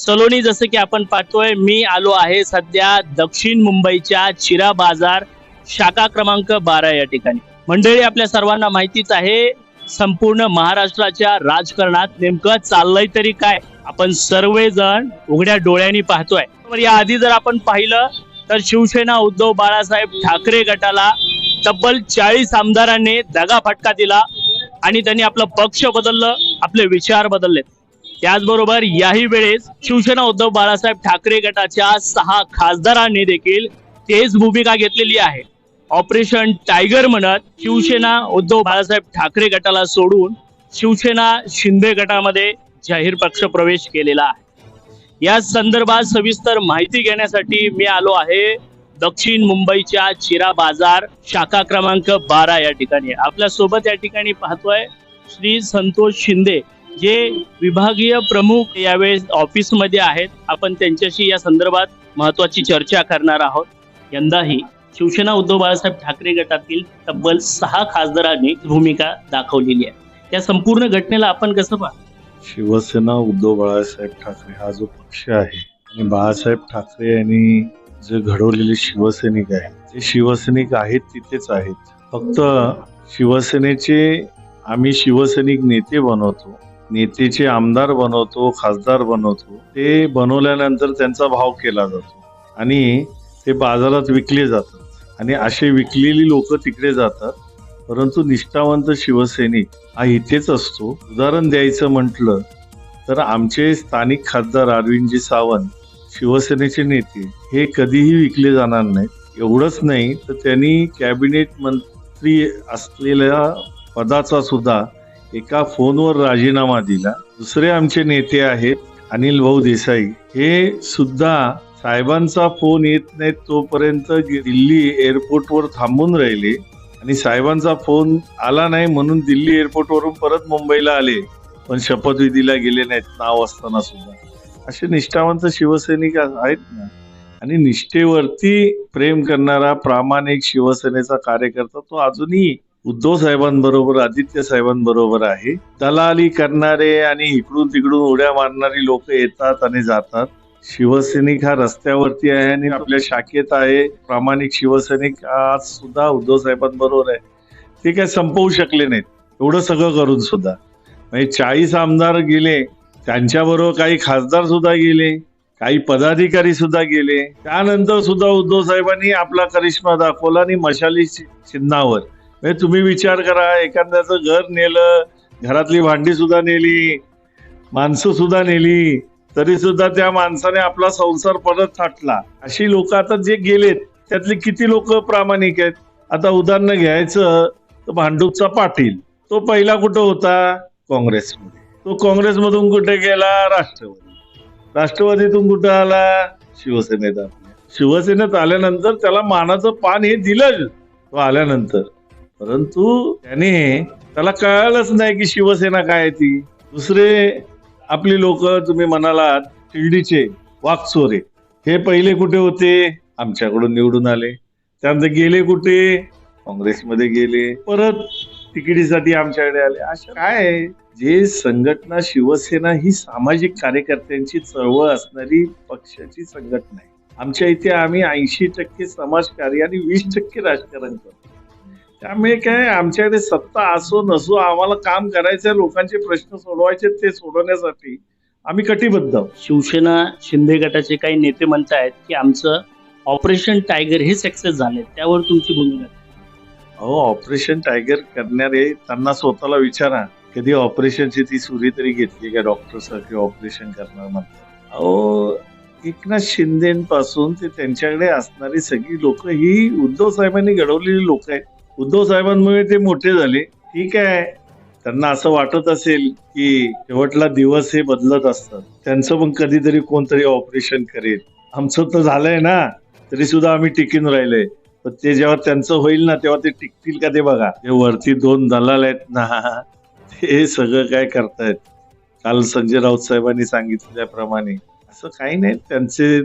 सलोनी जसं की आपण पाहतोय, मी आलो आहे सध्या दक्षिण मुंबईच्या चिरा बाजार शाखा क्रमांक 12 या ठिकाणी. मंडळी, आपल्या सर्वांना माहितीच आहे, संपूर्ण महाराष्ट्राच्या राजकारणात नेमकं चाललंय तरी काय आपण सर्वजण उघड्या डोळ्यांनी पाहतोय. तर या आधी जर आपण पाहिलं तर शिवसेना उद्धव बाळासाहेब ठाकरे गटाला तब्बल 40 आमदारांनी दगाफटका दिला आणि त्यांनी आपलं पक्ष बदललं, आपले विचार बदलले. त्याचबरोबर याही वेळेस शिवसेना उद्धव बाळासाहेब ठाकरे गटाच्या 6 खासदारांनी देखील तेच भूमिका घेतलेली आहे. ऑपरेशन टायगर म्हणत शिवसेना उद्धव बाळासाहेब ठाकरे गटाला सोडून शिवसेना शिंदे गटामध्ये जाहीर पक्ष प्रवेश केलेला आहे. या संदर्भात सविस्तर माहिती घेण्यासाठी मी आलो आहे दक्षिण मुंबईच्या चिरा बाजार शाखा क्रमांक 12 या ठिकाणी. आपल्या सोबत या ठिकाणी पाहतोय श्री संतोष शिंदे, जे विभागीय प्रमुख यावेळेस ऑफिस मध्ये आहेत. आपण त्यांच्याशी या संदर्भात महत्वाची चर्चा करणार आहोत. यंदाही शिवसेना उद्धव बाळासाहेब ठाकरे गटातील तब्बल 6 खासदारांनी भूमिका दाखवलेली आहे. या संपूर्ण घटनेला आपण कसं पाहतो? शिवसेना उद्धव बाळासाहेब ठाकरे हा जो पक्ष आहे आणि बाळासाहेब ठाकरे यांनी जे घडवलेले शिवसैनिक आहेत, ते शिवसैनिक आहेत तिथेच आहेत. फक्त शिवसेनेचे आम्ही शिवसैनिक नेते बनवतो, नेतेचे आमदार बनवतो, खासदार बनवतो. ते बनवल्यानंतर त्यांचा भाव केला जातो आणि ते बाजारात विकले जातात आणि असे विकलेली लोक तिकडे जातात. परंतु निष्ठावंत शिवसैनिक हा इथेच असतो. उदाहरण द्यायचं म्हटलं तर आमचे स्थानिक खासदार अरविंदजी सावंत, शिवसेनेचे नेते, हे कधीही विकले जाणार नाहीत. एवढंच नाही तर त्यांनी कॅबिनेट मंत्री असलेल्या पदाचा सुद्धा एका फोनवर राजीनामा दिला. दुसरे आमचे नेते आहेत अनिल भाऊ देसाई, हे सुद्धा साहेबांचा फोन येत नाही तोपर्यंत दिल्ली एअरपोर्टवर थांबून राहिले आणि साहेबांचा फोन आला नाही म्हणून दिल्ली एअरपोर्टवरून परत मुंबईला आले, पण शपथविधीला गेले नाहीत नाव असताना सुद्धा. असे निष्ठावंत शिवसैनिक आहेत ना. आणि निष्ठेवरती प्रेम करणारा प्रामाणिक शिवसेनेचा कार्यकर्ता तो अजूनही उद्धव साहेबांबरोबर, आदित्य साहेबांबरोबर आहे. दलाली करणारे आणि इकडून तिकडून उड्या मारणारी लोक येतात आणि जातात. शिवसैनिक हा रस्त्यावरती आहे आणि आपल्या शाखेत आहे. प्रामाणिक शिवसैनिक आज सुद्धा उद्धव साहेबांबरोबर आहे. ते काय संपवू शकले नाहीत एवढं सगळं करून सुद्धा. म्हणजे 40 आमदार गेले, त्यांच्याबरोबर काही खासदार सुद्धा गेले, काही पदाधिकारी सुद्धा गेले. त्यानंतर सुद्धा उद्धव साहेबांनी आपला करिश्मा दाखवला आणि मशाली चिन्हावर. म्हणजे तुम्ही विचार करा, एखाद्याचं घर नेलं, घरातली भांडी सुद्धा नेली, माणसं सुद्धा नेली, तरी सुद्धा त्या माणसाने आपला संसार परत थाटला. अशी लोक आता जे गेलेत त्यातले किती लोक प्रामाणिक आहेत? आता उदाहरण घ्यायचं तर भांडूपचा पाटील, तो पहिला कुठं होता? काँग्रेसमध्ये. तो काँग्रेसमधून कुठे गेला? राष्ट्रवादी. राष्ट्रवादीतून कुठं आला? शिवसेनेत. शिवसेनेत आल्यानंतर त्याला मानाचं पान हे दिलं तो आल्यानंतर, परंतु त्याला कळालंच नाही की शिवसेना काय आहे ती. दुसरे आपली लोक तुम्ही म्हणालात शिर्डीचे वाकचोरे, हे पहिले कुठे होते? आमच्याकडून निवडून आले, त्यानंतर गेले कुठे? काँग्रेसमध्ये गेले, परत तिकिटीसाठी आमच्याकडे आले. असं काय? जे संघटना, शिवसेना ही सामाजिक कार्यकर्त्यांची चळवळ असणारी पक्षाची संघटना आहे. आमच्या इथे आम्ही 80% समाजकार्य आणि 20% राजकारण करतो. त्यामुळे काय, आमच्याकडे सत्ता असो नसो, आम्हाला काम करायचं, लोकांचे प्रश्न सोडवायचे, ते सोडवण्यासाठी आम्ही कटिबद्ध आहोत. शिवसेना शिंदे गटाचे काही नेते म्हणतायत की आमचं ऑपरेशन टायगर हे सक्सेस झाले, त्यावर तुमची भूमिका? अहो, ऑपरेशन टायगर करणारे त्यांना स्वतःला विचारा, कधी ऑपरेशनची ती सुरी तरी घेतली का? डॉक्टर सारखे ऑपरेशन करणार म्हणतात. अहो, एकनाथ शिंदेपासून ते त्यांच्याकडे असणारी सगळी लोक ही उद्धव साहेबांनी घडवलेली लोक आहेत. उद्धव साहेबांमुळे ते मोठे झाले. ठीक आहे, त्यांना असं वाटत असेल की शेवटला दिवस हे बदलत असतात, त्यांचं पण कधीतरी कोणतरी ऑपरेशन करेल. आमचं तर झालंय ना, तरी सुद्धा आम्ही टिकून राहिलोय. पण ते जेव्हा त्यांचं होईल ना, तेव्हा ते टिकतील का ते बघा. ते वरती 2 दलाल आहेत ना, ते सगळं काय करतायत. काल संजय राऊत साहेबांनी सांगितल्याप्रमाणे असं काही नाही, त्यांचे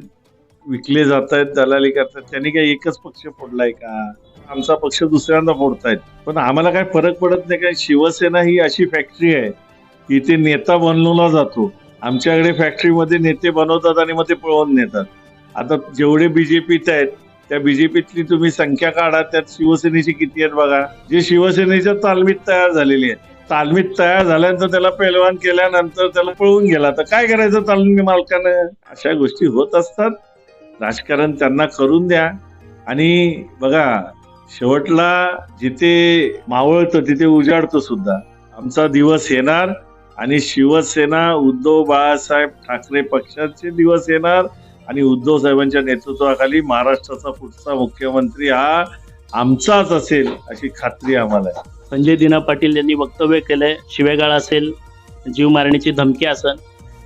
विकले जात आहेत, दलाली करतात. त्यांनी काही एकच पक्ष फोडलाय का? आमचा पक्ष दुसऱ्यांदा फोडतायत, पण आम्हाला काय फरक पडत नाही. काय शिवसेना ही अशी फॅक्टरी आहे की इथे नेता बनवला जातो आमच्याकडे फॅक्टरीमध्ये नेते बनवतात आणि मग ते पळवून नेतात. आता जेवढे बीजेपीत आहेत त्या बीजेपीतली तुम्ही संख्या काढा, त्यात शिवसेनेची किती आहेत बघा. जे शिवसेनेच्या तालमीत तयार झालेली आहे, तालमीत तयार झाल्यानंतर त्याला पेलवान केल्यानंतर त्याला पळवून गेला, तर काय करायचं तालमी मालकानं? अशा गोष्टी होत असतात. राजकारण त्यांना करून द्या. आणि बघा, शेवटला जिथे मावळतं तिथे उजाडतं सुद्धा. आमचा दिवस येणार आणि शिवसेना उद्धव बाळासाहेब ठाकरे पक्षाचे दिवस येणार आणि उद्धव साहेबांच्या नेतृत्वाखाली महाराष्ट्राचा पुढचा मुख्यमंत्री हा आमचाच असेल अशी खात्री आम्हाला आहे. संजय दिना पाटील यांनी वक्तव्य केलंय, शिवेगाळ असेल, जीव मारण्याची धमकी असेल,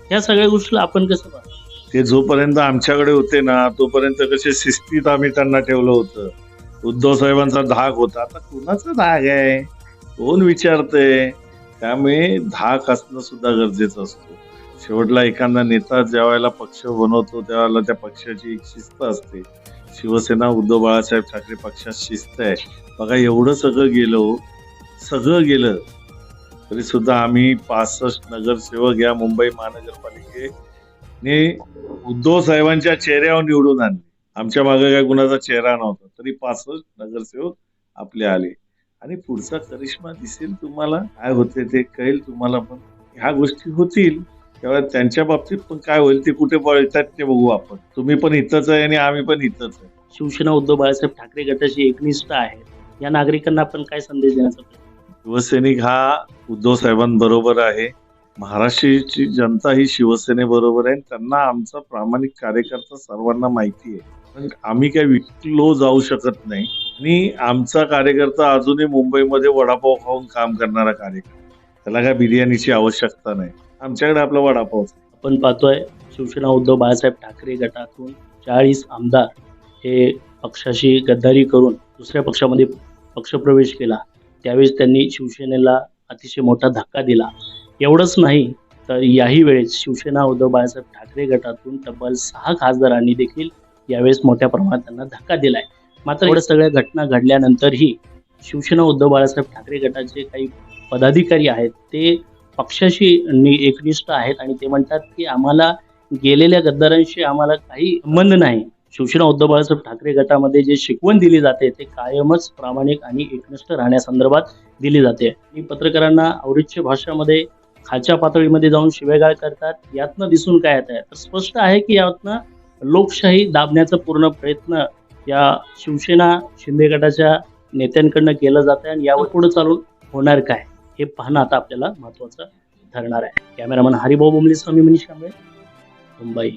ह्या सगळ्या गोष्टीला आपण कसं पाहतो? ते जोपर्यंत आमच्याकडे होते ना तोपर्यंत कसे शिस्तीत आम्ही त्यांना ठेवलं होतं. उद्धव साहेबांचा धाक होता, आता कुणाचा धाक आहे कोण विचारतंय? त्यामुळे धाक असणं सुद्धा गरजेचं असतो. शेवटला एखादा नेता ज्या वेळेला पक्ष बनवतो त्यावेळेला त्या पक्षाची एक शिस्त असते. शिवसेना उद्धव बाळासाहेब ठाकरे पक्षात शिस्त आहे. बघा, एवढं सगळं गेलं तरी सुद्धा आम्ही 65 नगरसेवक या मुंबई महानगरपालिकेने उद्धव साहेबांच्या चेहऱ्यावर निवडून आणले. आमच्या मागे काय कुणाचा चेहरा नव्हता, तरी 65 नगरसेवक आपले आले. आणि पुढचा करिश्मा दिसेल तुम्हाला, काय होते ते कळेल तुम्हाला. पण ह्या गोष्टी होतील तेव्हा त्यांच्या बाबतीत पण काय होईल ते कुठे पळतात ते बघू आपण. तुम्ही पण इथंच आहे आणि आम्ही पण इथंच आहे. शिवसेना उद्धव बाळासाहेब ठाकरे गटाची एकनिष्ठ आहे, या नागरिकांना आपण काय संदेश देण्याचा प्रयत्न? शिवसैनिक हा उद्धव साहेबांबरोबर आहे. महाराष्ट्राची जनता ही शिवसेनेबरोबर आहे. त्यांना आमचा प्रामाणिक कार्यकर्ता सर्वांना माहिती आहे. पण आम्ही काही विकलो जाऊ शकत नाही. आणि आमचा कार्यकर्ता अजूनही मुंबईमध्ये वडापाव खाऊन काम करणारा कार्यकर्ता, त्याला काय बिर्याणीची आवश्यकता नाही. आमच्याकडे आपला वडापाव. आपण पाहतोय शिवसेना उद्धव बाळासाहेब ठाकरे गटातून 40 आमदार हे पक्षाशी गद्दारी करून दुसऱ्या पक्षामध्ये पक्षप्रवेश केला. त्यावेळेस त्यांनी शिवसेनेला अतिशय मोठा धक्का दिला. एवढंच नाही तर याही वेळेस शिवसेना उद्धव बाळासाहेब ठाकरे गटातून तब्बल 6 खासदारांनी देखील यावेळेस मोठ्या प्रमाणात त्यांना धक्का दिलाय. मात्र एवढ्या सगळ्या घटना घडल्यानंतरही शिवसेना उद्धव बाळासाहेब ठाकरे गटाचे काही पदाधिकारी आहेत ते पक्षाशी एकनिष्ठ आहेत आणि ते म्हणतात की आम्हाला गेलेल्या गद्दारांशी आम्हाला काही संबंध नाही. शिवसेना उद्धव बाळासाहेब ठाकरे गटामध्ये जे शिकवण दिली जाते ते कायमच प्रामाणिक आणि एकनिष्ठ राहण्यासंदर्भात दिली जाते. आणि पत्रकारांना आवृत्य भाषामध्ये खालच्या पातळीमध्ये जाऊन शिवेगाळ करतात. यातनं दिसून काय येत आहे तर स्पष्ट आहे की यातनं लोकशाही दाबण्याचा पूर्ण प्रयत्न या शिवसेना शिंदे गटाच्या नेत्यांकडनं केलं जात आहे. आणि यावर पुढे चालून होणार काय हे पाहणं आता आपल्याला महत्वाचं ठरणार आहे. कॅमेरामन हरिभाऊ बोंबलेसह मी मनीष कांबळे, मुंबई.